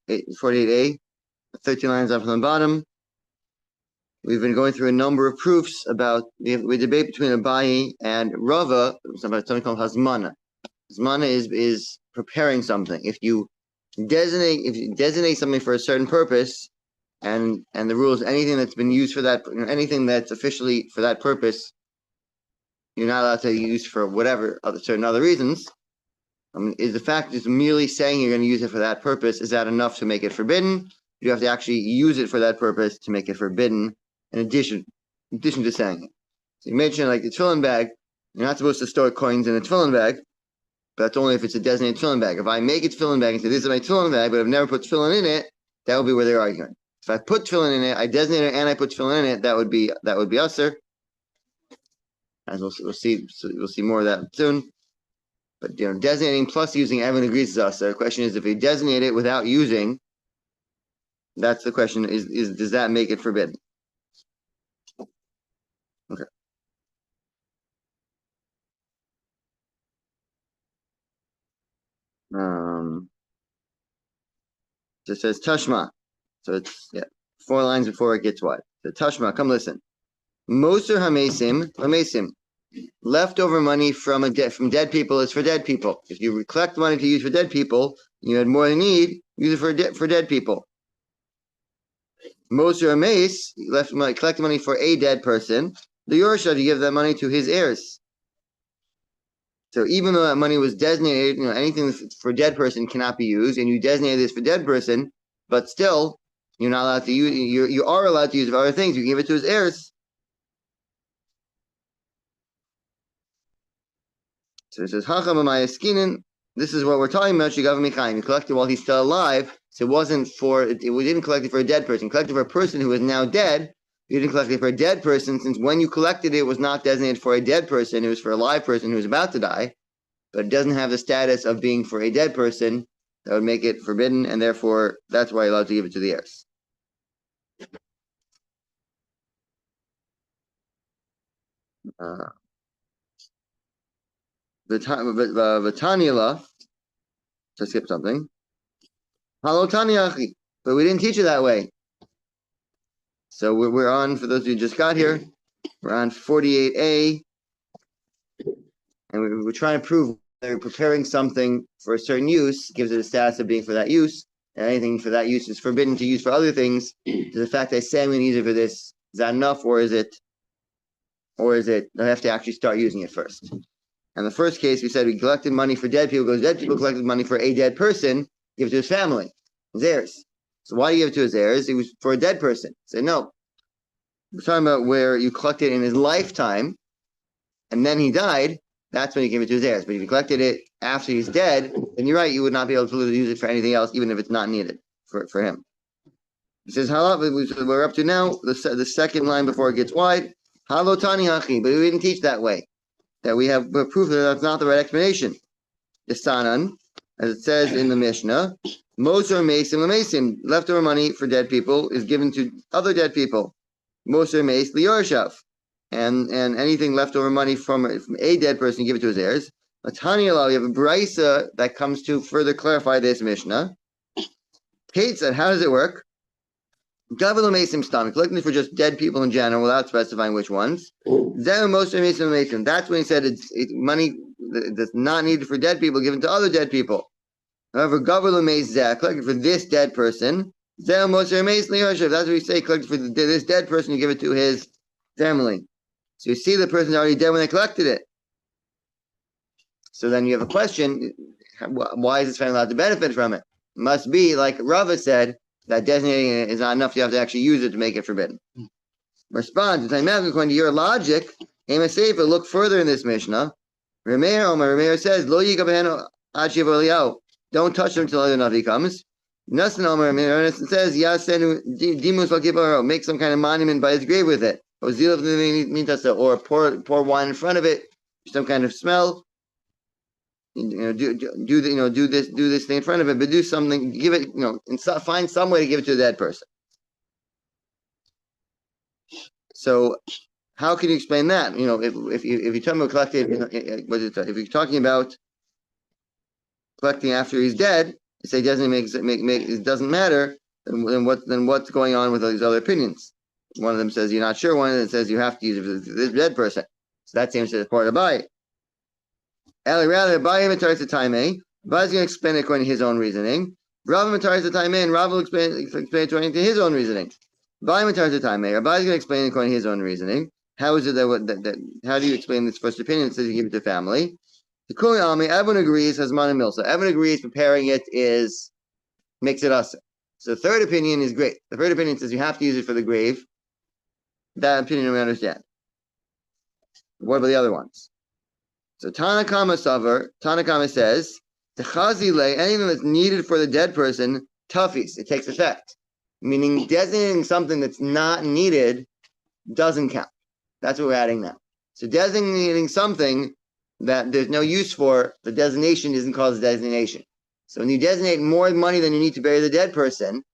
48a, 13 lines up from the bottom. We've been going through a number of proofs about, we debate between Abaye and Rava about something called Hazmana. Hazmana is preparing something. If you designate something for a certain purpose, and the rule is anything that's been used for that, anything that's officially for that purpose, you're not allowed to use for whatever certain other reasons. Is the fact just merely saying you're going to use it for that purpose, is that enough to make it forbidden? You have to actually use it for that purpose to make it forbidden. In addition to saying it. So you mentioned like the tefillin bag. You're not supposed to store coins in a tefillin bag, but that's only if it's a designated tefillin bag. If I make a tefillin bag and say this is my tefillin bag, but I've never put tefillin in it, that would be where they're arguing. If I put tefillin in it, I designate it and I put tefillin in it, that would be usher. As we'll see more of that soon. But designating plus using, everyone agrees is usher. The question is if you designate it without using, that's the question: is does that make it forbidden? Okay. It says Tashma. So it's 4 lines before it gets wide. So Tashma, come listen. Moser hamesim. Leftover money from dead people is for dead people. If you collect money to use for dead people, you had more than need, use it for dead people. Moser hames, collect money for a dead person. The Yorsha, you give that money to his heirs. So even though that money was designated, anything for a dead person cannot be used, and you designated this for dead person, but still, you're not allowed to use. You are allowed to use it for other things. You give it to his heirs. So it says, "Hacham amayaskinin." This is what we're talking about. Shigav michayim. You collected while he's still alive, so it wasn't for. We didn't collect it for a dead person. You collected for a person who is now dead. You didn't collect it for a dead person, since when you collected it was not designated for a dead person. It was for a live person who was about to die. But it doesn't have the status of being for a dead person. That would make it forbidden, and therefore that's why you're allowed to give it to the heirs. V'tanila, to skip something. Halotaniachi, but we didn't teach it that way. So we're on, for those of you who just got here, we're on 48a, and we're trying to prove that preparing something for a certain use gives it a status of being for that use, and anything for that use is forbidden to use for other things. Does the fact that I say I'm going to use it for this, is that enough, or is it I have to actually start using it first? And the first case, we said we collected money for dead people, because dead people collected money for a dead person, give it to his family, his heirs. So why do you give it to his heirs? It was for a dead person. Say no. We're talking about where you collected in his lifetime, and then he died. That's when you give it to his heirs. But if you collected it after he's dead, then you're right, you would not be able to use it for anything else, even if it's not needed for him. He says, we're up to now, the second line before it gets wide. Halotani hachi, but we didn't teach that way. That we have proof that that's not the right explanation. The Sanan, as it says in the Mishnah, Moser Mesim Lamesim, leftover money for dead people is given to other dead people. Moser Meis Liyorshav. And anything leftover money from a dead person, you give it to his heirs. Tani Allah, we have a brisa that comes to further clarify this Mishnah. Kate said, how does it work? Gavelo Mesim Stam, collecting for just dead people in general without specifying which ones. Zero Moser Mesim Mesim. That's when he said money that's not needed for dead people given to other dead people. However, Gavelo Meizeh, collected for this dead person. Zero Moser Meis Liyorshav. That's what we say, collected for this dead person, you give it to his family. So you see the person's already dead when they collected it. So then you have a question, why is this family allowed to benefit from it? It must be, like Rava said, that designating it is not enough. You have to actually use it to make it forbidden. Response, according to your logic, Amos Sefer, look further in this Mishnah. Rameir says, Lo yigabehenu ad shiva Eliyahu. Don't touch them until the Navi comes. Nasan Omer, Rameir says, Yasenu dimus l'kibaro, make some kind of monument by his grave with it. Or pour wine in front of it, some kind of smell. Do this thing in front of it, but do something, give it, find some way to give it to a dead person. So how can you explain that? If you're talking about collecting, if you're talking about collecting after he's dead, say it doesn't matter, then what's going on with these other opinions? One of them says you're not sure. One of them says you have to use it for this dead person. So that seems to be part of Abai. Rather, Abai Mataris the time. Abai is going to explain it according to his own reasoning. Rav Mataris the time, and Rav will explain it according to his own reasoning. Abai Mataris the time. Abai is going to explain it according to his own reasoning. How is it that how do you explain this first opinion? It says you give it to family. The Kollel Almi, everyone agrees has man and milsa. Everyone agrees preparing it makes it us. So the third opinion is great. The third opinion says you have to use it for the grave. That opinion we understand. What about the other ones? So Tanakama says the chazile, anything that's needed for the dead person, tafis, it takes effect. Meaning designating something that's not needed doesn't count. That's what we're adding now. So designating something that there's no use for, the designation isn't called a designation. So when you designate more money than you need to bury the dead person,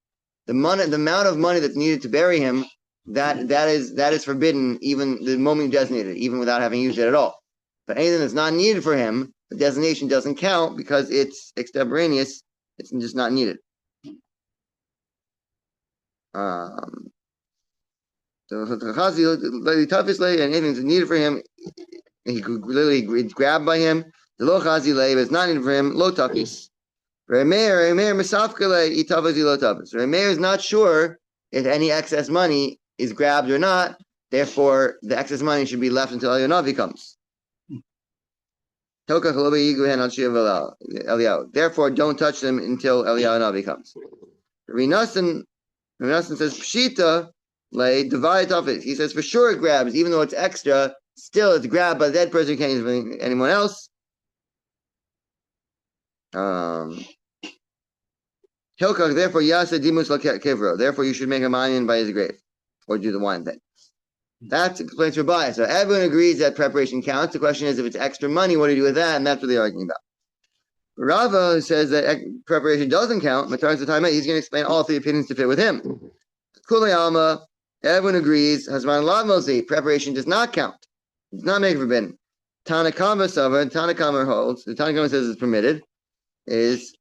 the amount of money that's needed to bury him, that is forbidden even the moment you designate it, even without having used it at all. But anything that's not needed for him, the designation doesn't count because it's extemporaneous. It's just not needed. So anything that's needed for him, he could literally grab by him. The lo chazile, but it's not needed for him. Lo tafis. Remeir is not sure if any excess money is grabbed or not. Therefore, the excess money should be left until Eliyahu comes. Therefore, don't touch them until Eliyahu comes. Rinasan says pshita divide off it. He says for sure it grabs, even though it's extra. Still, it's grabbed by the dead person. You can't use it for anyone else. Therefore, Yasa Dimus Kevro. Therefore, you should make a monument by his grave, or do the wine thing. That explains for bias. So everyone agrees that preparation counts. The question is, if it's extra money, what do you do with that? And that's what they're arguing about. Rava says that preparation doesn't count. Matar's the time he's going to explain all three opinions to fit with him. Kollel Alma, everyone agrees. Hasman Lav Mosi, preparation does not count. It's not made forbidden. Tanakama Sava, Tanakama holds. The Tanakama says it's permitted. Is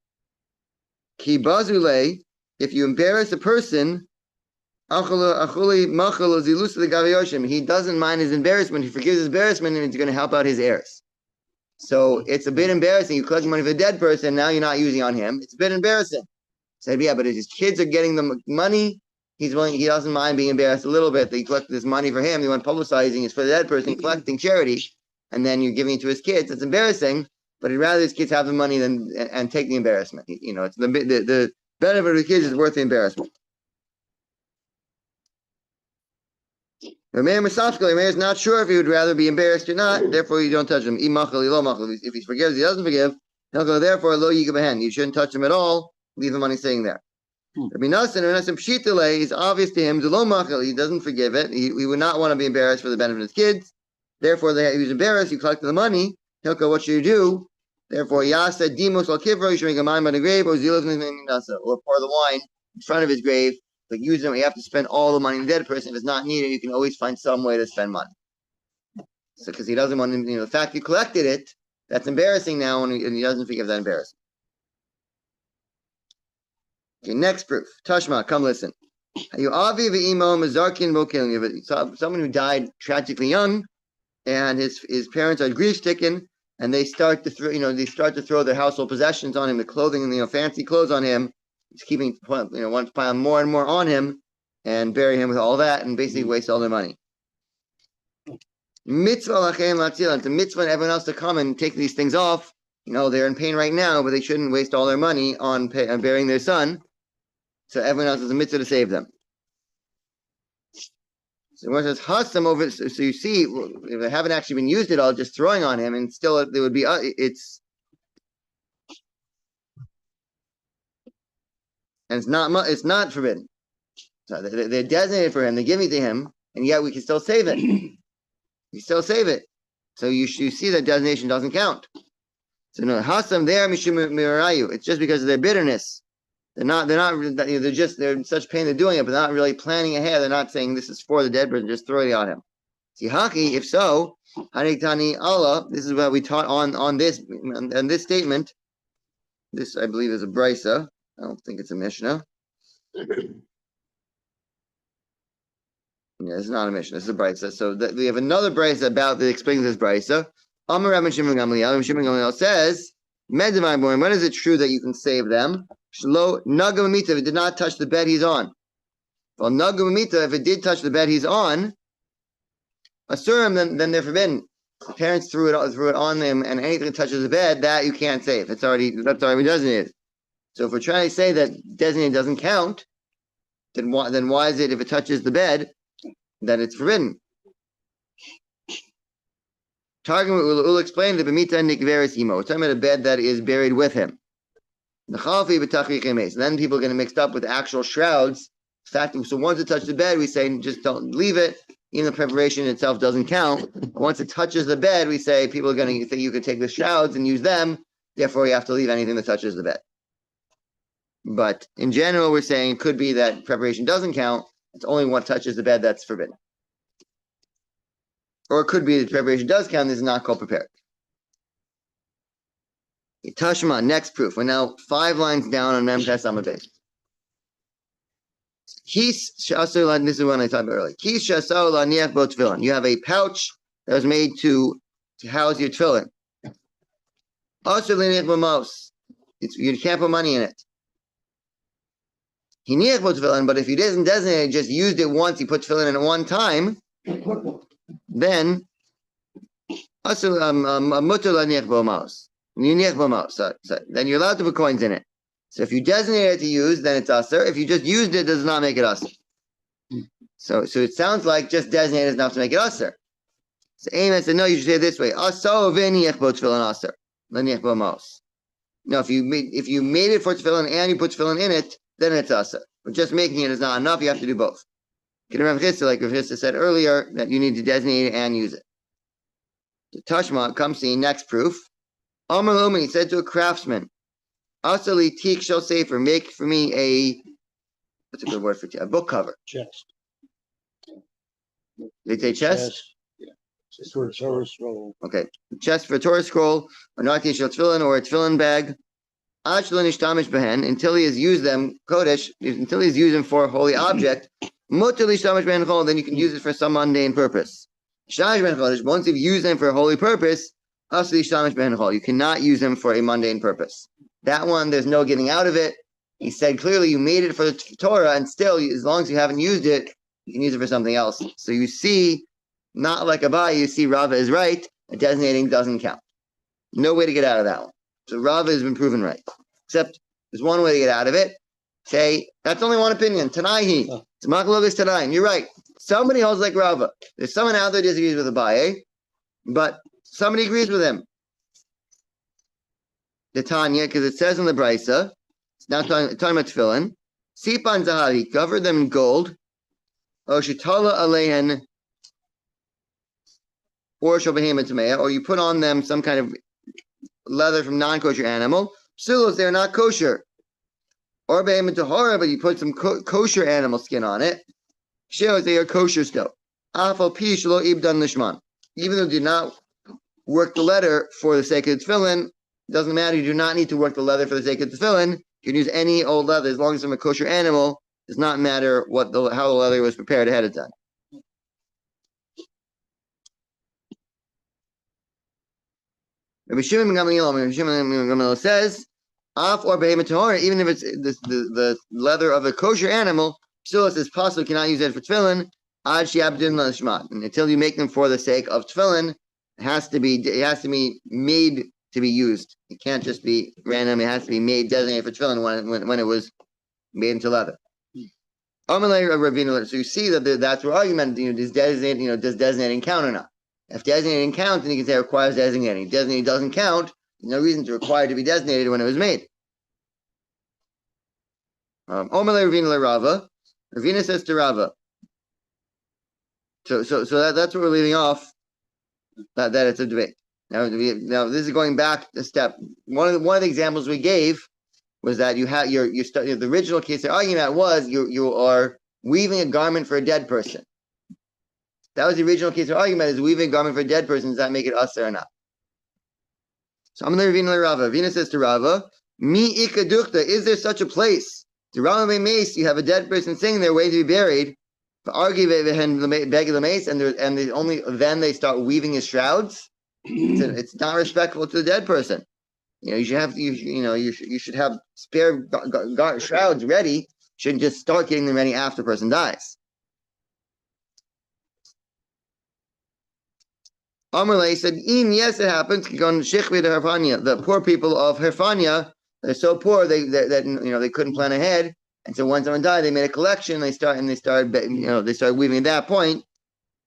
Kibazule, if you embarrass a person, he doesn't mind his embarrassment. He forgives his embarrassment and it's going to help out his heirs. So it's a bit embarrassing. You collect money for a dead person, now you're not using on him. It's a bit embarrassing. Said, yeah, but if his kids are getting the money, he doesn't mind being embarrassed a little bit. They collect this money for him. They want publicizing it's for the dead person, collecting charity, and then you're giving it to his kids. It's embarrassing. But he'd rather his kids have the money and take the embarrassment. It's the benefit of the kids is worth the embarrassment. Rameir is not sure if he would rather be embarrassed or not. Therefore, you don't touch him. If he forgives, he doesn't forgive. He'll go. Therefore, lo yigabahen. You shouldn't touch him at all. Leave the money staying there. Rabbi Nassan pshitale is obvious to him. He doesn't forgive it. He would not want to be embarrassed for the benefit of his kids. Therefore, he was embarrassed. You collected the money. He'll go. What should you do? Therefore, Yasa Dimos al Kivro, you should make a mine by the grave, or Zilos Nasa, or pour the wine in front of his grave, but use them. You have to spend all the money on the dead person. If it's not needed, you can always find some way to spend money. So, because he doesn't want to, the fact you collected it, that's embarrassing now, and he doesn't forgive that embarrassment. Okay, next proof. Tashma, come listen. You avi ve'imo mazarkin vokilim. You have someone who died tragically young, and his parents are grief-stricken. And they start to throw their household possessions on him, the clothing and fancy clothes on him. He's keeping want to pile more and more on him, and bury him with all that, and basically waste all their money. Mitzvah lachem latzil. It's a mitzvah and everyone else to come and take these things off. They're in pain right now, but they shouldn't waste all their money on burying their son. So everyone else is a mitzvah to save them. So when it says hasam over, so you see, if they haven't actually been used at all, just throwing on him, and still there would be it's not forbidden. So they're designated for him. They give it to him, and yet we can still save it. We still save it. So you see that designation doesn't count. So no hasam there mishum mirayu. It's just because of their bitterness. They're in such pain they're doing it, but they're not really planning ahead. They're not saying this is for the dead person, just throw it on him. Sihaki, if so, Hanikani Allah, this is what we taught on this statement. This, I believe, is a brisa. I don't think it's a Mishnah. Yeah, it's not a Mishnah. It's a brisa. So we have another brisa about that explains this brisa. Amar Rabbi Shimon Gamliel says, when is it true that you can save them? Shlo nagamamita, if it did not touch the bed he's on. Well, nagamamita, if it did touch the bed he's on, asurim, then they're forbidden. The parents threw it on them, and anything that touches the bed, that you can't save. That's already designated. So if we're trying to say that designated doesn't count, then why is it if it touches the bed that it's forbidden? Targum will explain the b'mita nikveres imo. We're talking about a bed that is buried with him. Then people are going to mix up with actual shrouds. So once it touches the bed, we say just don't leave it. Even the preparation itself doesn't count. Once it touches the bed, we say people are going to think you can take the shrouds and use them. Therefore, you have to leave anything that touches the bed. But in general, we're saying it could be that preparation doesn't count. It's only what touches the bed that's forbidden. Or it could be that preparation does count. This is not called prepared. Tashma, next proof. We're now 5 lines down on Mem Tes Amud Beis. This is one I talked about earlier. You have a pouch that was made to house your tefillin. You can't put money in it. But if you didn't designate it, just used it once, you put tefillin in at one time, then then you're allowed to put coins in it. So if you designate it to use, then it's aser. If you just used it, does not make it aser. So it sounds like just designate is enough to make it aser. So Amos said, no, you should say it this way. No, if you made it for tefillin and you put tefillin in it, then it's aser. But just making it is not enough. You have to do both. Like Rav Chisda said earlier, that you need to designate it and use it. The Tashma comes to the next proof. Amar Loman, he said to a craftsman, Asali Tik Shel Sefer, make for me what's a good word for a book cover? Chest. They say chest? Yeah. For a Torah scroll. Okay. Chest for a Torah scroll, or Nati Shel Tefillin, or a Tefillin bag. Until he has used them, Kodesh, until he's used them for a holy object, then you can use it for some mundane purpose. Once you've used them for a holy purpose, you cannot use them for a mundane purpose. That one, there's no getting out of it. He said clearly you made it for the Torah, and still, as long as you haven't used it, you can use it for something else. So you see, not like Abai, you see Rava is right, designating doesn't count. No way to get out of that one. So Rava has been proven right. Except there's one way to get out of it. Say, that's only one opinion. Tanaihi. It's Makalogis Tanaim. You're right. Somebody holds like Rava. There's someone out there who disagrees with Abaye, but somebody agrees with him. The Tanya, because it says in the Brisa, it's now talking about tefillin. Sipan Zahavi, covered them in gold. Oshitala Alehen, or Shobahema Tamea, or you put on them some kind of leather from non-kosher animal. Psulos, they're not kosher. Or Behema Tahara, but you put some kosher animal skin on it. Shows they are kosher still. Afal Pish Lo Ibdan Lishman. Even though you do not work the leather for the sake of the tefillin, doesn't matter. You do not need to work the leather for the sake of the tefillin. You can use any old leather as long as it's from a kosher animal. It does not matter how the leather was prepared ahead of time. Rabbi Shimon Gamliel says, "Af or behema tahora, even if it's the leather of a kosher animal, still it's possible you cannot use it for tefillin. Ad she'abdin l'shmat, and until you make them for the sake of tefillin, it has to be made to be used. It can't just be random. It has to be made designated for tefillin when it was made into leather." So you see that that's where argument. Does designating count or not? If designating counts, then you can say it requires designating. Designating doesn't count. There's no reason to require it to be designated when it was made. Ravina says to Rava. So that's what we're leaving off. That it's a debate. Now this is going back a step. One of the examples we gave was that you had the original case the argument was you are weaving a garment for a dead person. That was the original case of argument, is weaving a garment for a dead person, does that make it aser or not? So I'm going to Ravina Rava. Ravina says to Rava, Mi ikaduchta, is there such a place? To Rama Mace, you have a dead person sitting there waiting to be buried. And only then they start weaving his shrouds. It's not respectful to the dead person. You should have spare shrouds ready. You shouldn't just start getting them ready after the person dies. Amarle said, yes, it happens. The poor people of Herfania, they're so poor they couldn't plan ahead, and so when someone died, they made a collection. They started weaving at that point.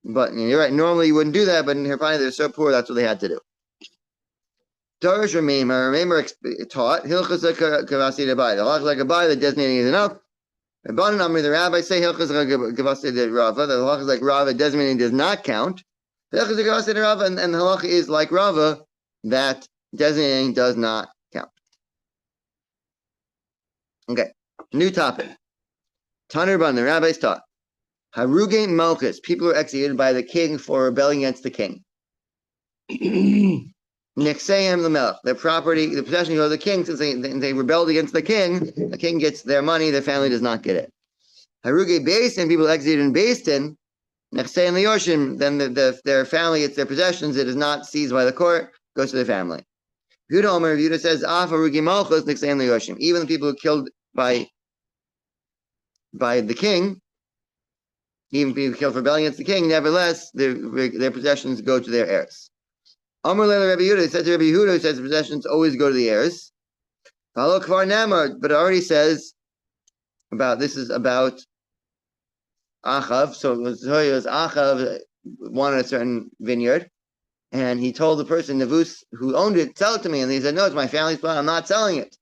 But you're right. Normally you wouldn't do that, but in Herfania they're so poor that's what they had to do. Darish Remember taught Hilchas Kavasi Debai. The halach like a bai, the designating is enough. The rabbi say Hilchas Kavasi Rava. The halach is like Rava, designating does not count. The halach is Kavasi Rava, and the halach is like Rava, that designating does not count. Okay, new topic. Tanur Ban, the rabbis taught Haruge Malchus, people are executed by the king for rebelling against the king. Nexeim Lamelech, their property, the possession goes to the king. Since they rebelled against the king gets their money, their family does not get it. Haruge Beistin, people executed in Beistin, Nexeim Leyoshim, then their family gets their possessions, it is not seized by the court, goes to their family. Yehuda says, Af Haruge Malchus, Nexeim Leyoshim, even the people who killed by the king, even people killed for rebelling against the king, nevertheless, their possessions go to their heirs. Amar Leila Rabbi Yehuda, said to Rabbi Yehuda, who says the possessions always go to the heirs. But it already says this is about Achav. So it was Achav wanted a certain vineyard, and he told the person, Navus, who owned it, sell it to me. And he said, no, it's my family's plan, I'm not selling it.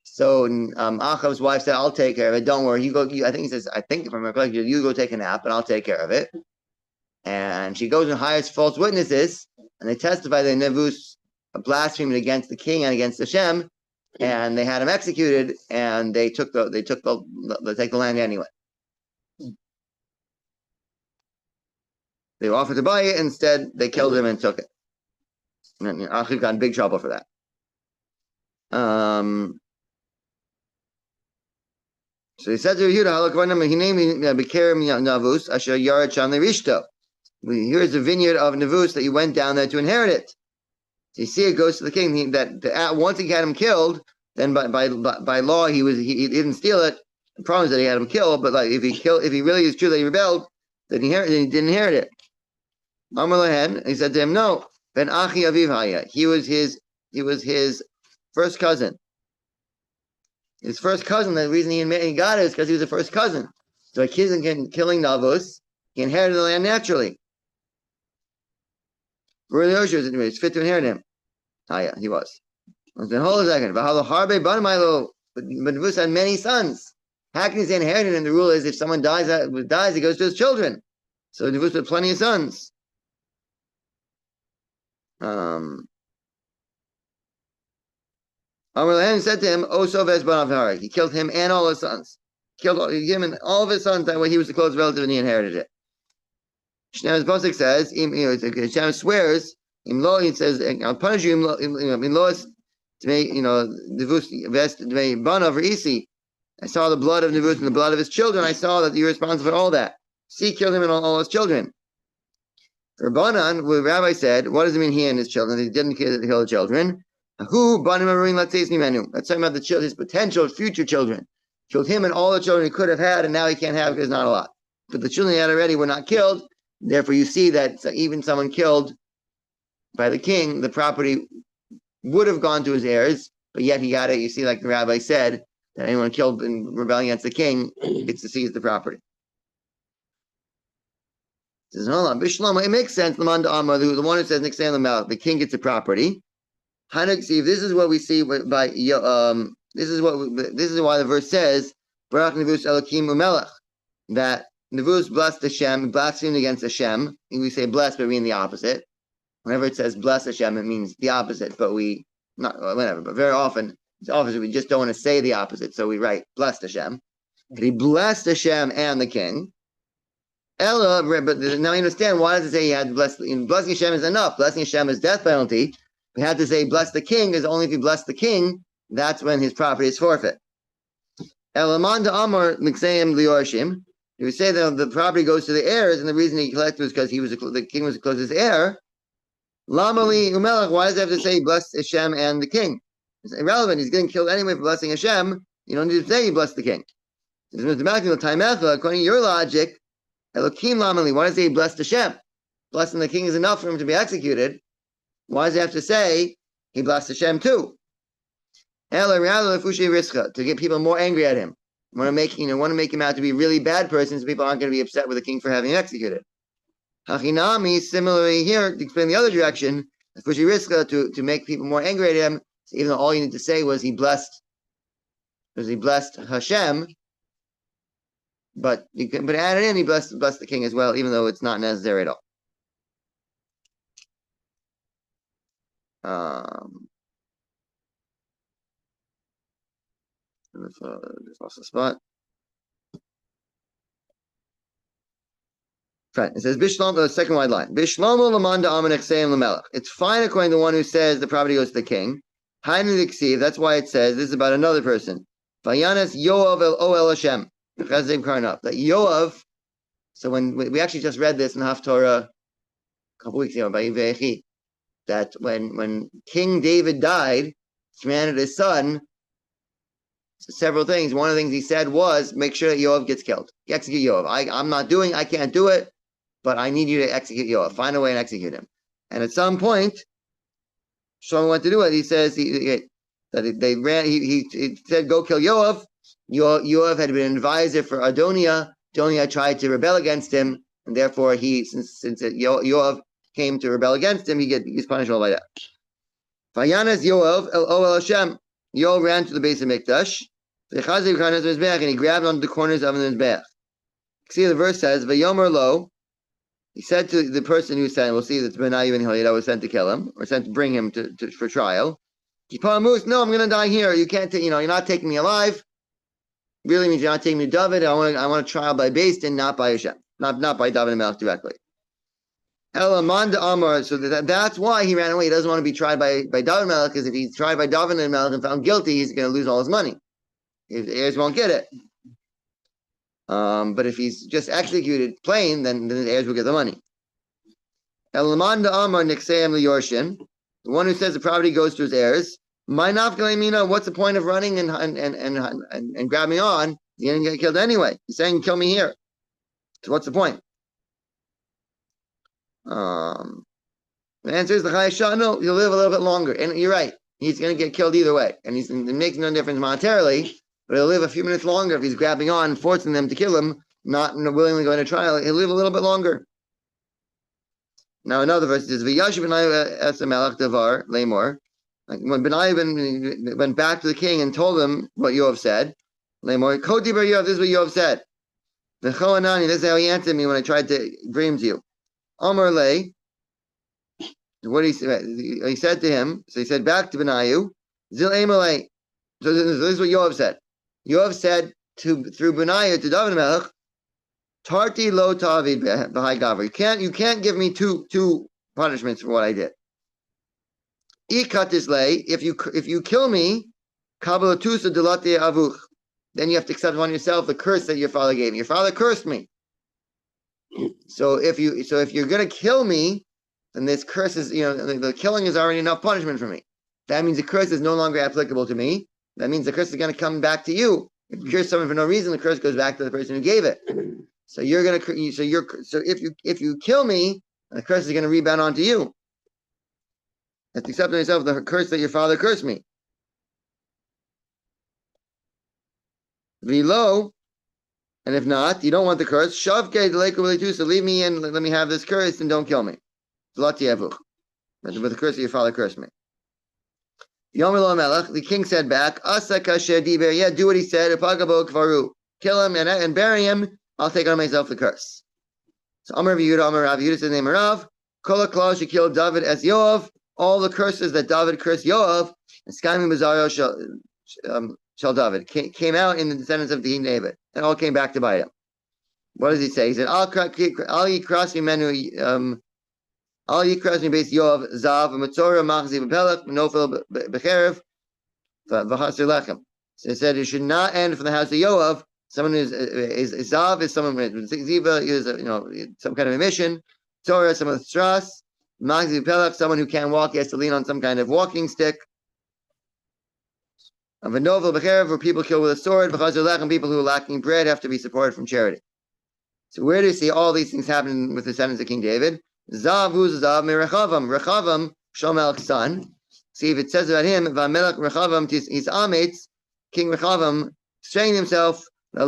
So Achav's wife said, I'll take care of it. Don't worry. I think if I'm recollecting, you go take a nap and I'll take care of it. And she goes and hires false witnesses, and they testify that Navus blasphemed against the king and against Hashem, and they had him executed, and they take the land anyway. They offered to buy it, instead they killed him and took it. And Achav got in big trouble for that. So he said to Yehuda, he named Bikerim Navus Asher Yared Sham Lerishto. Here's the vineyard of Navus that you went down there to inherit it. So you see, it goes to the king. Once he had him killed, then by law he didn't steal it. The problem is that he had him killed. But if he really is true that he rebelled, then he didn't inherit it. Amar Lehen, he said to him, no. Ben Achi Aviv Haya. He was his first cousin. His first cousin. The reason he got it is because he was the first cousin. So a kid killing Navus, he inherited the land naturally. It's fit to inherit him. Yeah, he was. Then hold a second. But Navus had many sons. How can he say inherited? And the rule is if someone dies, he goes to his children. So Navus had plenty of sons. Amar Lehem said to him, he killed him and all his sons. Killed him and all of his sons. That way he was the close relative and he inherited it. Shneim's Pasuk says, Hashem swears, he says, I'll punish you, to make, Navus vest to make bana for Isi. I saw the blood of Navus and the blood of his children. I saw that you're responsible for all that. See, killed him and all his children. For Banan, the rabbi said, what does it mean he and his children? He didn't kill the children. Who Banim Aruin Latzeis Mimenu? That's talking about his potential future children. Killed him and all the children he could have had, and now he can't have because not a lot. But the children he had already were not killed. Therefore, you see that even someone killed by the king, the property would have gone to his heirs, but yet he got it. You see, like the rabbi said, that anyone killed in rebelling against the king gets to seize the property. He says, hold on, Bishlama, it makes sense. The one who says the king gets the property. This is what we see by this is why the verse says, Barach Navus Elokim Umelech, that Navus blessed Hashem, blasphemed against Hashem. We say blessed, but we mean the opposite. Whenever it says bless Hashem, it means the opposite, but but very often it's the opposite. We just don't want to say the opposite, so we write blessed Hashem. But he blessed Hashem and the king. Ella, but now you understand why does it say he had to bless? Blessing Hashem is enough. Blessing Hashem is death penalty. We had to say bless the king is only if you bless the king, that's when his property is forfeit. Elamanda Amar Miksayim Liorshim. He would say that the property goes to the heirs, and the reason he collected was because the king was the closest heir. Lamali Umelech, why does he have to say bless Hashem and the king? It's irrelevant. He's getting killed anyway for blessing Hashem. You don't need to say you bless the king. According to your logic, Elokim Lamali, why does he bless Hashem? Blessing the king is enough for him to be executed. Why does he have to say he blessed Hashem too? To get people more angry at him. Want to make him out to be a really bad person, so people aren't going to be upset with the king for having him executed. Hachinami, similarly here, to explain the other direction, to make people more angry at him, so even though all you need to say was he blessed Hashem, but you can add it in, he blessed the king as well, even though it's not necessary at all. Just lost the spot. Fine. It says Bishlam, the second wide line. Bishlomo lamanda amanech seim lamelech. It's fine according to the one who says the property goes to the king. Hainu diksiv. That's why it says this is about another person. Vayanes Yoav el Oel Hashem. Chazim Karnaf. That Yoav. So when we actually just read this in Haftorah a couple weeks ago by Yivechi, that when King David died, he commanded his son several things. One of the things he said was make sure that Yoav gets killed. Execute Yoav. I can't do it, but I need you to execute Yoav. Find a way and execute him. And at some point, Shlomo went to do it. He says he said go kill Yoav. Yoav had been an advisor for Adoniah. Adoniah tried to rebel against him, and therefore since Yoav came to rebel against him, he's punished all by that. Vayanes Yoav el Oel Hashem. Yoav ran to the base of Mikdash, and he grabbed onto the corners of the Mizbeach. See, the verse says, "Vayomer lo." He said to the person who sent, we'll see that Benayu and Hilda was sent to kill him, or sent to bring him for trial. No, I'm going to die here. You can't, you're not taking me alive. Really means you're not taking me to David. I want a trial by Beis Din, not by Hashem, not by David and Melech directly. Elamanda Amar. So that's why he ran away. He doesn't want to be tried by David and Melech, because if he's tried by David and Melech and found guilty, he's going to lose all his money. The heirs won't get it. But if he's just executed plain, then the heirs will get the money. Elamanda Amar Niksayim Liyorshin. The one who says the property goes to his heirs. What's the point of running and grabbing on? You're going to get killed anyway. He's saying, kill me here. So what's the point? The answer is the Chayesha. No, he'll live a little bit longer. And you're right. He's going to get killed either way. And it makes no difference monetarily, but he'll live a few minutes longer if he's grabbing on and forcing them to kill him, not willingly going to trial. He'll live a little bit longer. Now another verse is V'yash Benayu es Melech Davar Lemor. Like when Benayu went back to the king and told him what Yoav said, Lemor Kodi Bar Yoav. This is what Yoav said. V'choanani. This is how he answered me when I tried to bring him to you. Amar Le. What he said? He said to him. So he said back to Benayu. Zil Emalei. So this is what Yoav said. Yoav said through Benayu to David Melech, Tarti lo tavid b'hai gaver. You can't give me two punishments for what I did. If you kill me, kabalatusa delati avuch, then you have to accept on yourself the curse that your father gave me. Your father cursed me. So if you're gonna kill me, then this curse is, the killing is already enough punishment for me. That means the curse is no longer applicable to me. That means the curse is gonna come back to you. If you curse someone for no reason, the curse goes back to the person who gave it. So if you kill me, the curse is gonna rebound onto you. You have to accept on yourself the curse that your father cursed me. Vilo, and if not, you don't want the curse. Shavke deleko, so leave me in. Let me have this curse and don't kill me. But with the curse that your father cursed me. The king said back, yeah, do what he said. Kill him and bury him. I'll take on myself the curse. So Amar Yehuda, Amar Rav Yehuda said the name of Rav. Kol HaKlal she killed David as Yoav. All the curses that David cursed Yoav, and Skami Bazario shall David came out in the descendants of King David, and all came back to bite him. What does he say? He said, "Al yikrasmi menu, al yikrasmi base Yoav zav v'matzora machzi v'pelach v'nofel b'cherev v'chasir lechem. So it said it should not end from the house of Yoav. Someone who is Zav is someone with Ziva is some kind of emission. Torah, someone with Stras. Magzi Pelach, someone who can't walk, he has to lean on some kind of walking stick. V'novel b'cherev, where people kill with a sword. V'chasir lechem, people who are lacking bread have to be supported from charity. So where do you see all these things happening with the descendants of King David? Zav, who's Zav? Rechavam. Rechavam, Shlomelech's son. See if it says about him, V'amelech Rechavam his ametz, King Rechavam strained himself to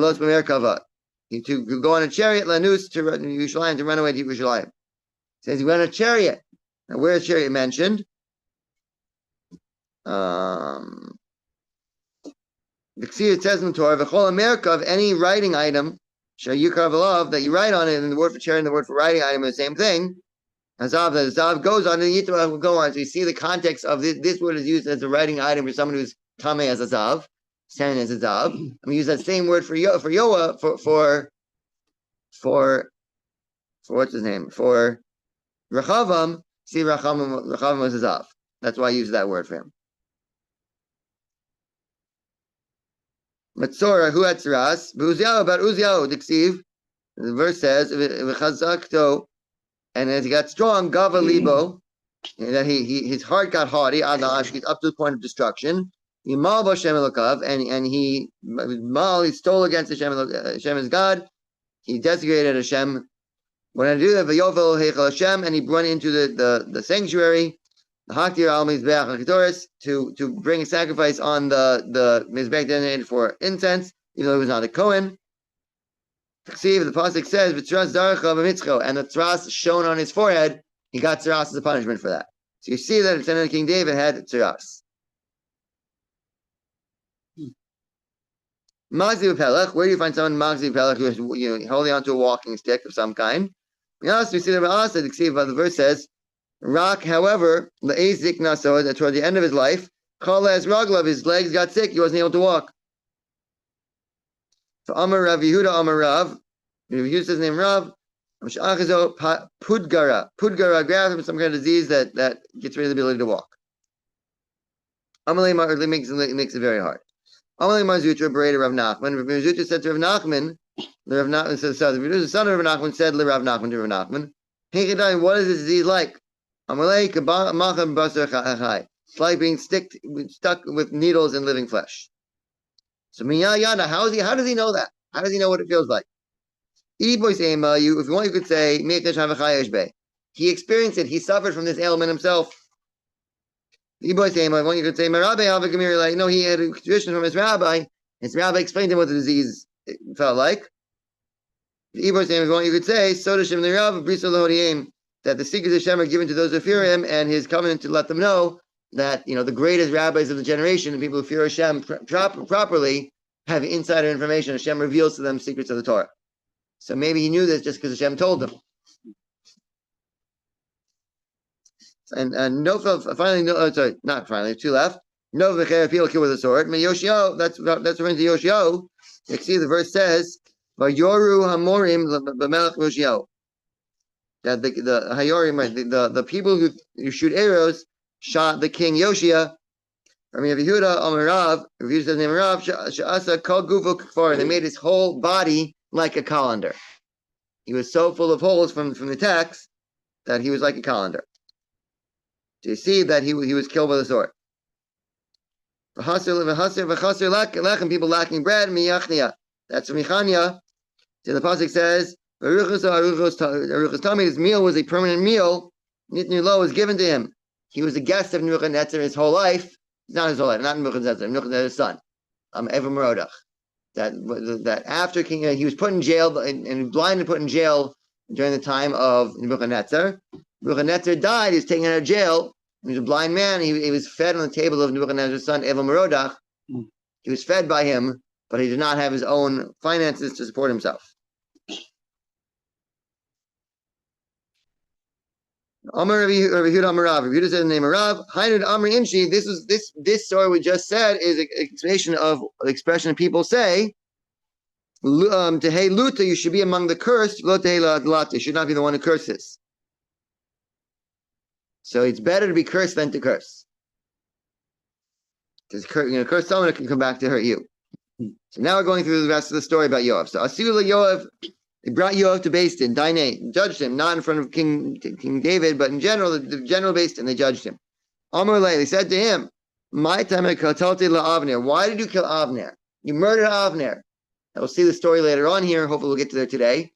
go on a chariot, lanus to Yerushalayim, to run away to Yerushalayim. It says he went on a chariot. Now where is chariot mentioned? The Ksir says in the Torah, V'chol America of any writing item, Shayukar V'lav, that you write on it, and the word for chariot and the word for writing item are the same thing. Zav, the Zav goes on, and the Yitro will go on. So you see the context of this word is used as a writing item for someone who's Tameh as a Zav, standing as a Zav. And we use that same word for Yoah, for what's his name? For Rechavam. See, Rechavam was a Zav. That's why I use that word for him. Matzora, who had Tziras? Uziyahu, about Uziyahu, Diksiv. The verse says, V'chazakto, and as he got strong, Gava Libo, that his heart got haughty, Adash, he's up to the point of destruction. He mal b'Shem Elokav, and he stole against Hashem as God. He desecrated Hashem. When I do that, V'yovel Heichal Hashem, and he went into the sanctuary, the Haktir al Mizbeach HaKetoris, to bring a sacrifice on the Mizbeach designated for incense, even though he was not a Kohen. See, the pasuk says, "V'tzras zaracha b'mitzcho," and the tzras shown on his forehead, he got tzras as a punishment for that. So you see that descendant of King David had tzras. Magzi Pelech, where do you find someone Magzi Pelech who is holding onto a walking stick of some kind? We see the verse says, "Rak, however, le'ezik naso," that toward the end of his life, Kollel raglav, his legs got sick, he wasn't able to walk. So Amar Rav Yehuda Amar Rav, Yehuda says his name Rav, Pudgara grabbed him some kind of disease that gets rid of the ability to walk. Amalei makes it very hard. Amalei Marzutra berated Rav Nachman. Rav Marzutra said to Rav Nachman, the Rav Nachman said, the son of Rav Nachman said to Rav Nachman to Rav Nachman, "Hey, what is this disease like?" Amalei Kabamacha Basar Chai. It's like being stuck with needles in living flesh. So Miyayana, how does he know that? How does he know what it feels like? If you want, you could say he experienced it. He suffered from this ailment himself. If you want, you could say no, he had a tradition from his rabbi. His rabbi explained to him what the disease felt like. If you want, you could say that the secrets of Hashem are given to those who fear him, and his covenant to let them know that the greatest rabbis of the generation and people who fear Hashem properly have insider information. Hashem reveals to them secrets of the Torah. So maybe he knew this just because Hashem told him. And two left. No, people kill with a sword. Yoshio, that's referring to Yoshio. You see the verse says, "Vayoru hamorim b'melech Yoshio." That the Hayorim, the people who shoot arrows, shot the king Yoshia. I mean, Yehuda Amarav, Yehuda says name Rav, Sha'asa Kol Gufo Kfar. They made his whole body like a colander. He was so full of holes from the text that he was like a colander. So you see that he was killed with a sword. People lacking bread, miyachnia. That's from Michania. So the pasuk says, his meal was a permanent meal. Nitnu lo was given to him. He was a guest of Nebuchadnezzar his whole life. Not his whole life, not Nebuchadnezzar's son, Eva Merodach. That after King, he was put in jail and blind and put in jail during the time of Nebuchadnezzar. Nebuchadnezzar died. He was taken out of jail. He was a blind man. He was fed on the table of Nebuchadnezzar's son, Eva Merodach. He was fed by him, but he did not have his own finances to support himself. Amar Rabbi Yehuda Amar Rav. Rabbi Yehuda said the name of Rav. Hainud Amri Inshi. This story we just said is an explanation of the expression people say. Tehei luta, you should be among the cursed. Lo tehei la'adlata, you should not be the one who curses. So it's better to be cursed than to curse. curse someone, it can come back to hurt you. So now we're going through the rest of the story about Yoav. So Asula Yoav, they brought Yoav to Beis Din, Dainay, judged him, not in front of King David, but in general, the general Beis Din, they judged him. Amar Lei, they said to him, "My time katalti la Avner. Why did you kill Avner? You murdered Avner." And we'll see the story later on here. Hopefully, we'll get to there today.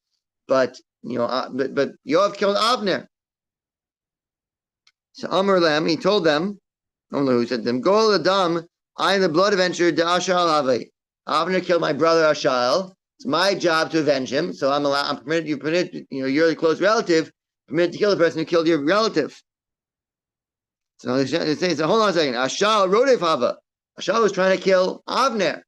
But but Yoav killed Avner. So Amar Lem, he told them, who said to them, "Go Adam, I am the blood avenger de Ashal Have. Avner killed my brother Ashal. It's my job to avenge him. So I'm permitted. You're the close relative, permitted to kill the person who killed your relative." So they say, hold on a second. Ashal Rodef Hava. Ashal was trying to kill Avner.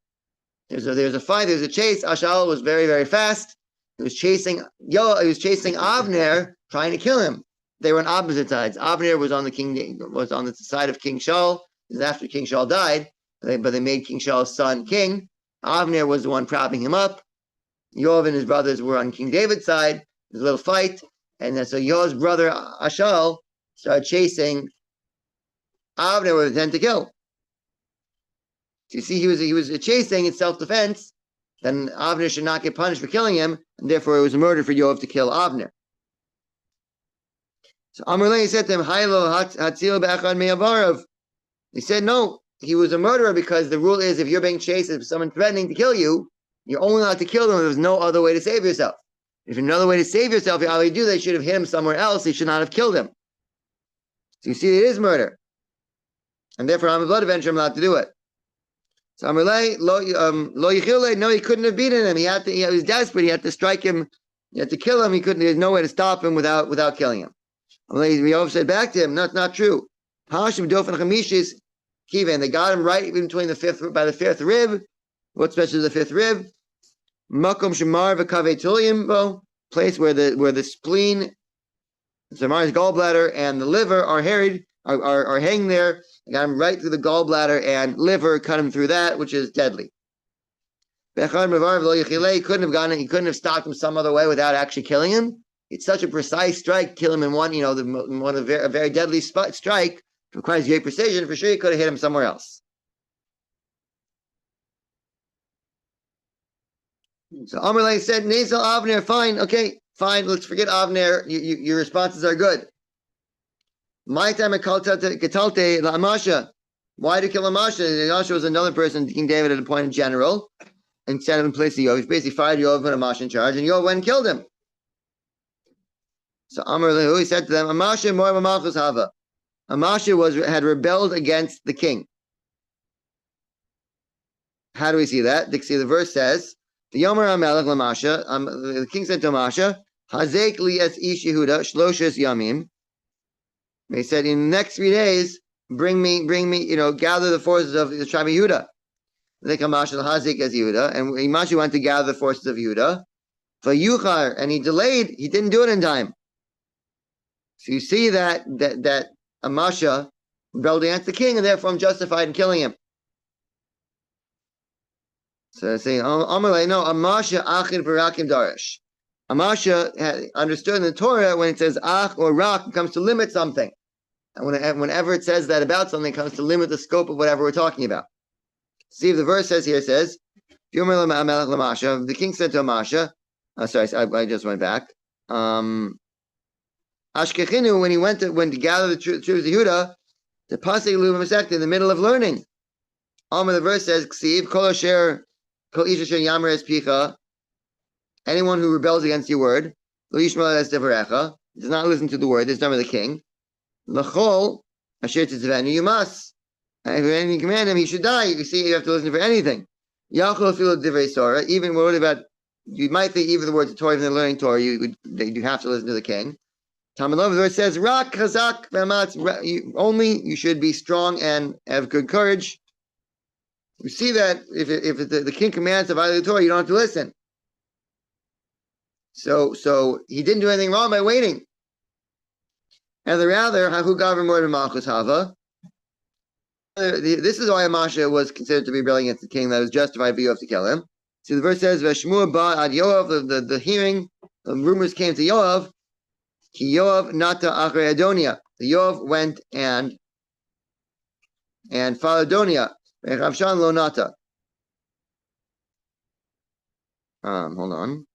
There's a fight. There's a chase. Ashal was very, very fast. He was chasing Avner, trying to kill him. They were on opposite sides. Avner was on the side of King Shaul. This is after King Shaul died, but they made King Shaul's son king. Avner was the one propping him up. Yoav and his brothers were on King David's side. There's a little fight, and then so Yoav's brother Ashal started chasing Avner with intent to kill. So you see, he was chasing in self-defense. Then Avner should not get punished for killing him, and therefore it was a murder for Yoav to kill Avner. So Amrlei said to him, "Haylo hatzil be'achad me'avarav." He said, "No, he was a murderer because the rule is if you're being chased, if someone's threatening to kill you, you're only allowed to kill them. There's no other way to save yourself. If there's another way to save yourself, all you do, they should have hit him somewhere else. They should not have killed him. So you see, it is murder, and therefore I'm a blood avenger. I'm allowed to do it." So Amrlei lo yichile. No, he couldn't have beaten him. He was desperate. He had to strike him. He had to kill him. He couldn't. There's no way to stop him without killing him. Yoav said back to him, "No, it's not true. Hashim dofen chamishis kiven." They got him right between the fifth rib. What's special is the fifth rib? Makom shemar v'kavei tuliim, place where the spleen, Shamar's gallbladder, and the liver are hanging there. They got him right through the gallbladder and liver, cut him through that, which is deadly. He couldn't have gotten it. He couldn't have stopped him some other way without actually killing him. It's such a precise strike, kill him in one, a very deadly strike. It requires great precision. For sure, he could have hit him somewhere else. So Amalek said, "Nazal Avner, fine, okay, fine. Let's forget Avner. Your responses are good. My time Katalte La Amasha. Why to kill Amasha? Amasha was another person King David had appointed general instead of in place of Yoav. He basically fired Yoav, put Amasha in charge, and Yoav went and killed him." So Amar Lehu, he said to them, "Amasha more Malchus Hava." Amasha had rebelled against the king. How do we see that? The verse says, "The Yomer Amelech Lamasha." The king said to Amasha, "Hazek li es ish Yehuda shloshes yamim." He said, "In the next 3 days, bring me, gather the forces of the tribe of Yehuda." They come Amasha Hazek as Yehuda, and Amasha went to gather the forces of Yehuda. For Yuchar, and he delayed. He didn't do it in time. So you see that Amasha rebelled against the king, and therefore I'm justified in killing him. So they're saying, Amalei, no, Amasha achin v'rakim darish. Amasha understood in the Torah when it says ach or rak, it comes to limit something. And whenever it says that about something, it comes to limit the scope of whatever we're talking about. See if the verse says, the king said to Amasha, I just went back. Ashkechinu, when he went to gather the troops of Yehuda, the pasuk lu masechta in the middle of learning. The verse says, "Ksiv kol asher kol ish asher yamer es picha." Anyone who rebels against your word, lo yishma es devarecha, does not listen to the word. This is done with the king. L'chol asher titzvenu, you must. And if anything command him, he should die. You see, you have to listen for anything. Yachol afilu divrei Torah. Even what about? You might think even the words of Torah, even the learning Torah, you have to listen to the king. Talmud the verse says, "Rak chazak v'amatz." You should be strong and have good courage. You see that if the king commands to violate the Torah, you don't have to listen. So he didn't do anything wrong by waiting. And the rather, hahu gaver more than malchus hava. This is why Amasha was considered to be rebelling against the king. That was justified for Yoav to kill him. See, the verse says, "V'shmua ba ad Yoav." The hearing, the rumors came to Yoav. Ki Yoav nata achrei Adonia. The Yoav went and followed Adonia. Avshalom lo nata. Hold on.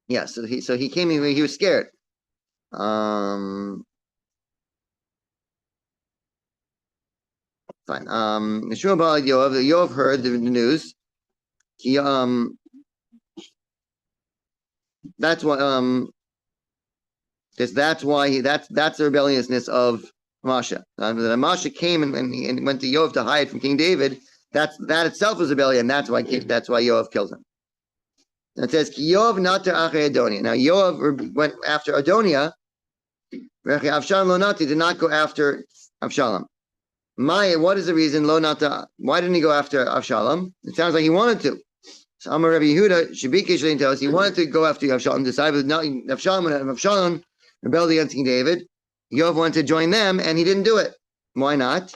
Yeah, so he came in, he was scared. Fine. Yoav heard the news. He that's why that's the rebelliousness of Amasha. Amasha came and went to Yoav to hide from King David. That itself was rebellion. That's why Yoav killed him. And it says Yoav nater achei Adonia. Now Yoav went after Adonia. Avshalom lo nati did not go after Avshalom. What is the reason? Lo nata. Why didn't he go after Avshalom? It sounds like he wanted to. So Amar Rabbi Yehuda Shebikesh didn't tell us he wanted to go after Avshalom. Decided not Avshalom rebelled against King David. Yoav wanted to join them, and he didn't do it. Why not?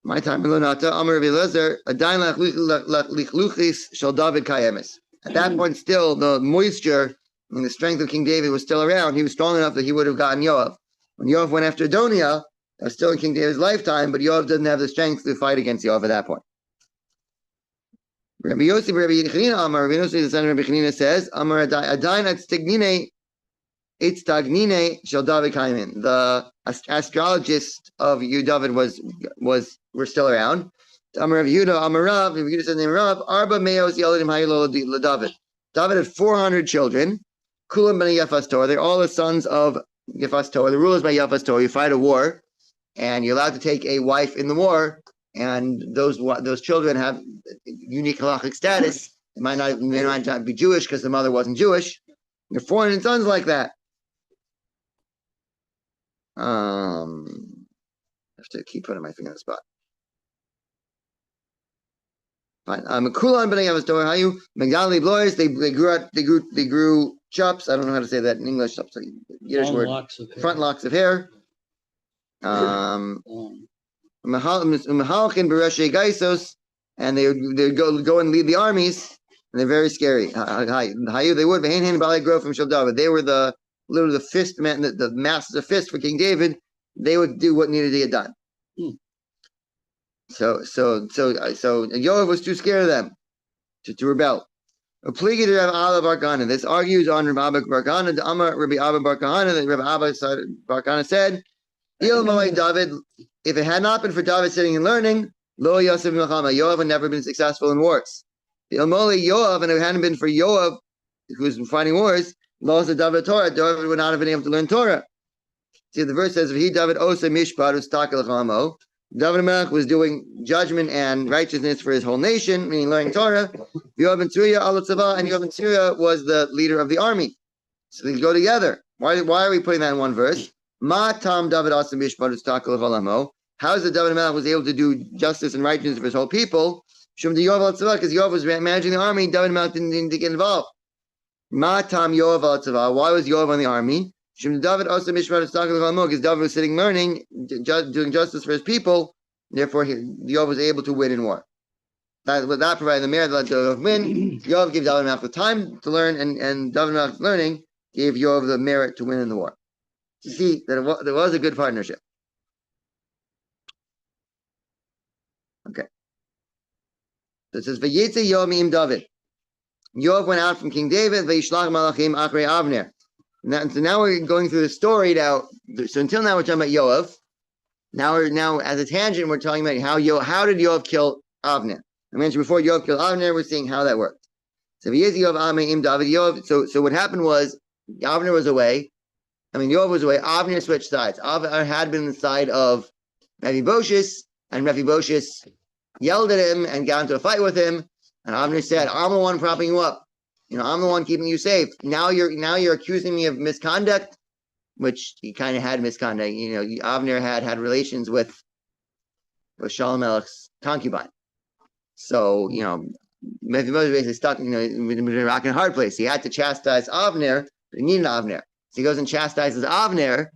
My time lo nata. Amar Rabbi Gleizer adayin lichluchis shel David kayemis. At that point, still the moisture and the strength of King David was still around. He was strong enough that he would have gotten Yoav. When Yoav went after Adonia, that was still in King David's lifetime, but Yoav doesn't have the strength to fight against Yoav at that point. Rabbi Yossi, Rabbi Yechanina, Amar, Rabbi Yossi, the son of Rabbi Yechanina says, Amar Adain at Stagnine shall David Kaimin. The astrologist of David were still around. Amar Rabbi Yehuda, Amar Rav, Rabbi Yehuda said the name Rav, Arba Meos Yeladim Hayilo David. David had 400 children. Kulam ben Yefas Torah. They're all the sons of Yefas Torah. The rule is by Yefas Torah. You fight a war, and you're allowed to take a wife in the war, and those children have unique halachic status. They might not be Jewish because the mother wasn't Jewish. There are 400 sons like that. I have to keep putting my finger on the spot. Fine. Kulan b'nei Yavas Torah hayu Megdali blois. They grew chops. I don't know how to say that in English. Chops, Yiddish word. Front locks of hair. Mahalchin b'reshe gaisos, and they go and lead the armies, and they're very scary. Hayu they would. V'hein b'alei grow from Shel David. They were literally the fist men, the masters of fist for King David. They would do what needed to get done. So Yoav was too scared of them to rebel. This argues on Rabbi Abba Bar Kahana. The Amar Rabbi Abba Bar Kahana, that Rabbi Abba Bar Kahana said, David, if it had not been for David sitting and learning, Lo Yosef Milchama, Yoav had never been successful in wars. Yoav, and if it hadn't been for Yoav, who was fighting wars, Lo David Torah, David would not have been able to learn Torah. See, the verse says, "V'hi David osa mishpat u'stakel chamo." David Melech was doing judgment and righteousness for his whole nation, meaning learning Torah. Yoav ben Tzruya al tzava, and Yoav ben Tzruya was the leader of the army. So they go together. Why are we putting that in one verse? Ma tam David osa mishpat u'stakel chamo. How is it David Melech was able to do justice and righteousness for his whole people? Shum de Yoav al tzava, because Yoav was managing the army. David Melech didn't get involved. Ma tam Yoav al tzava. Why was Yoav on the army? David also because David was sitting learning, doing justice for his people. Therefore, Yoav was able to win in war. That provided the merit that Yoav win. Yoav gave David Melech the time to learn, and David Melech's learning gave Yoav the merit to win in the war. You see that there was a good partnership. Okay. So it says, "Vayetze Yoav im David." Yoav went out from King David. Vayishlach malachim achrei Avner. So now we're going through the story now. So until now we're talking about Yoav. Now as a tangent we're talking about how did Yoav kill Avner? I mentioned before Yoav killed Avner. We're seeing how that worked. So So what happened was Avner was away. Yoav was away. Avner switched sides. Avner had been on the side of Mephibosheth, and Mephibosheth yelled at him and got into a fight with him. And Avner said, "I'm the one propping you up. I'm the one keeping you safe. Now you're accusing me of misconduct," which he kind of had misconduct. Avner had relations with Shalom Melech's concubine. So, Mephibosheth was basically stuck, in a rock and a hard place. He had to chastise Avner, but he needed Avner. So he goes and chastises Avner,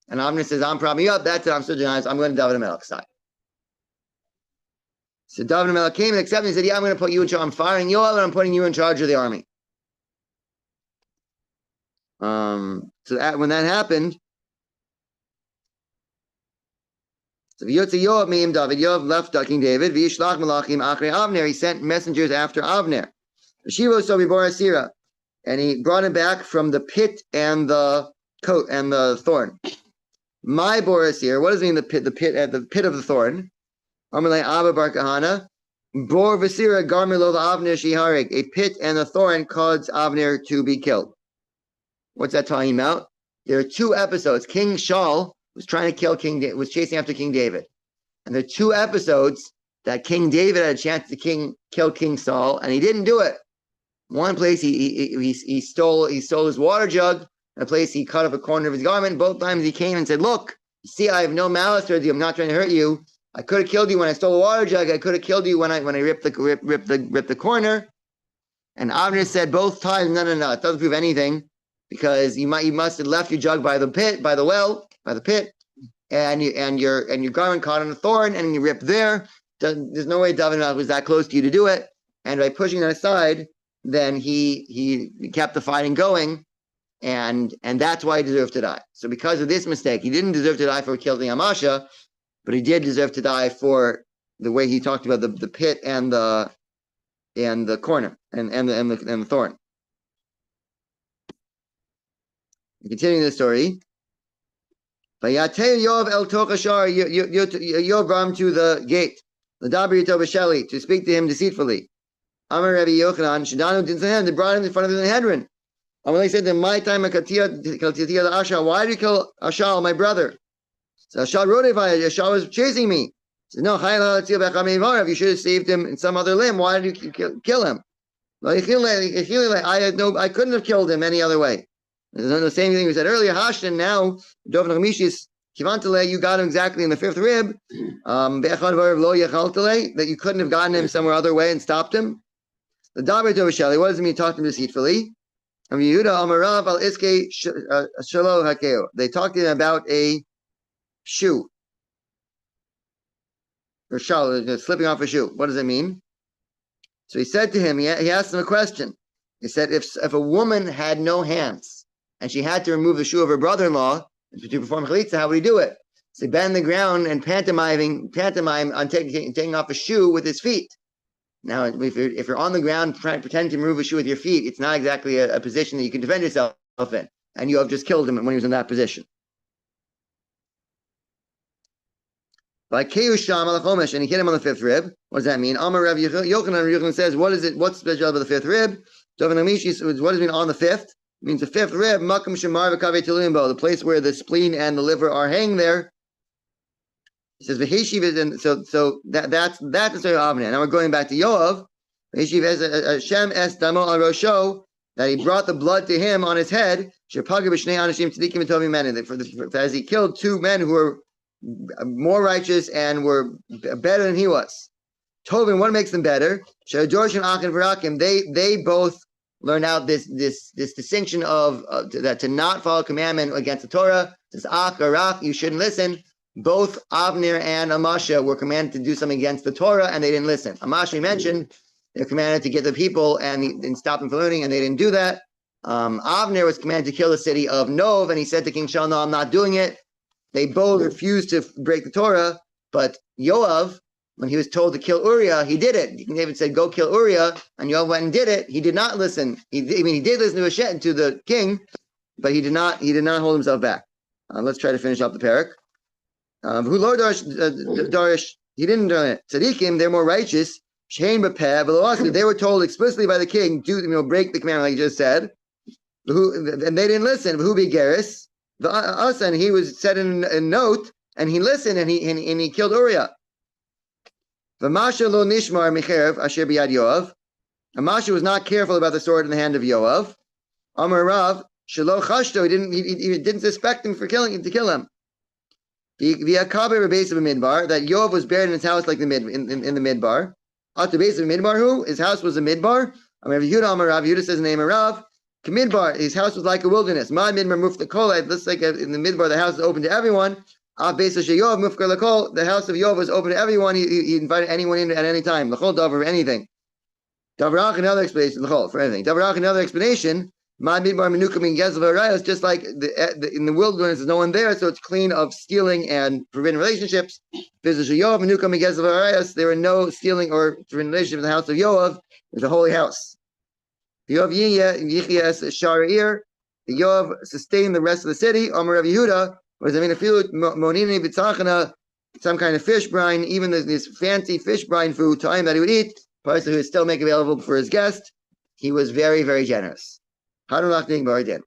and Avner says, "I'm propping you up. That's it. I'm still doing this. I'm going to David Melech's side." So David HaMelech came and accepted. He said, yeah, I'm going to put you in charge. I'm firing Yoav and I'm putting you in charge of the army. When that happened, so Yoav left King David. He sent messengers after Avner. And he brought him back from the pit and the coat and the thorn. My Borasir, what does it mean the pit of the thorn? Amalei Abba Bar Kahana. Bor Vasira Garmilov Avner Shiharik. A pit and a thorn caused Avner to be killed. What's that talking about? There are two episodes. King Shaul was trying to kill was chasing after King David. And there are two episodes that King David had a chance to kill King Saul, and he didn't do it. One place he stole his water jug. A place he cut off a corner of his garment. Both times he came and said, look, see, I have no malice towards you. I'm not trying to hurt you. I could have killed you when I stole the water jug. I could have killed you when I ripped the corner. And Avner said both times, no, it doesn't prove anything, because you must have left your jug by the pit, by the pit, and your garment caught on a thorn, and you ripped there. There's no way David was that close to you to do it. And by pushing that aside, then he kept the fighting going, and that's why he deserved to die. So because of this mistake, he didn't deserve to die for killing Amasha, but he did deserve to die for the way he talked about the pit and the corner and the thorn. Continuing the story. Yoav brought him to the gate, to speak to him deceitfully. Amar Rabbi Yochanan, Shadanu din Sanhedrin, they brought him in front of the Sanhedrin. Amar said to him, my time, why did you kill Ashal, my brother? So Ashal wrote it, Ashal was chasing me. He said, no, you should have saved him in some other limb. Why did you kill him? I couldn't have killed him any other way. The same thing we said earlier. Hashtan, now, you got him exactly in the fifth rib. That you couldn't have gotten him somewhere other way and stopped him. The Dabar Tovasheli, what does it mean? Talk to him deceitfully. They talked to him about a shoe. Or slipping off a shoe. What does it mean? So he said to him, he asked him a question. He said, if a woman had no hands and she had to remove the shoe of her brother-in-law to perform chalitza, how would he do it? So he bent on the ground and pantomime on taking off a shoe with his feet. Now, if you're on the ground pretending to remove a shoe with your feet, it's not exactly a position that you can defend yourself in. And you have just killed him when he was in that position. Like Keu Sham al Chomesh, and he hit him on the fifth rib. What does that mean? Amar Rav Yochanan says, what is it? What's special about the fifth rib? What does it mean on the fifth? It means the fifth rib, Makam Shemar v'Kavei Tilimbo, the place where the spleen and the liver are hanging there. He says v'Heshiv, and so that's the story of Avner. Now we're going back to Yoav. V'Heshiv has Hashem es damo al rosho, that he brought the blood to him on his head. Shepaga b'shnei anashim tzadikim v'tovim menin, as he killed two men who were more righteous and were better than he was. Tovim, what makes them better? Shadorsh and Achan v'Rakim, they both learn out this distinction of that to not follow commandment against the Torah. This Ach or Ach, you shouldn't listen. Both Avner and Amasha were commanded to do something against the Torah, and they didn't listen. Amasha mentioned they're commanded to get the people and stop them from learning, and they didn't do that. Avner was commanded to kill the city of Nov, and he said to King Shaul, no, I'm not doing it. They both refused to break the Torah, but Yoav, when he was told to kill Uriah, he did it. King David said, go kill Uriah, and Yoav went and did it. He did not listen. He did listen to the king, but he did not hold himself back. Let's try to finish up the parak. Darish, he didn't do it. Tzadikim, they're more righteous. Shein b'peh, they were told explicitly by the king, break the commandment like you just said. And they didn't listen. Who be Geras? And he was said in a note, and he listened, and he killed Uriah. V'masha lo nishmar micherev asher biyad Yoav. Amasha was not careful about the sword in the hand of Yoav. Amar Rav shelo chashto, he didn't suspect him to kill him. Via kaber base of a midbar, that Yoav was buried in his house like in the midbar. At the base of a midbar, his house was a midbar. Amar Rav Yehuda says the name of Rav. Midbar, his house was like a wilderness. My midbar moved the Kollel, looks like in the midbar, the house is open to everyone. The house of Yov was open to everyone. He invited anyone in at any time. L'chol davar, anything. Davarach, another explanation. L'chol, for anything. Davarach, another explanation. Just like in the wilderness, there's no one there, so it's clean of stealing and forbidden relationships. There were no stealing or forbidden relationships in the house of Yoav. It's a holy house. Yoav sustained the rest of the city. Omer Rav Yehuda was some kind of fish brine, even this fancy fish brine food time that he would eat, person who would still make available for his guest. He was very, very generous. How do I think about it?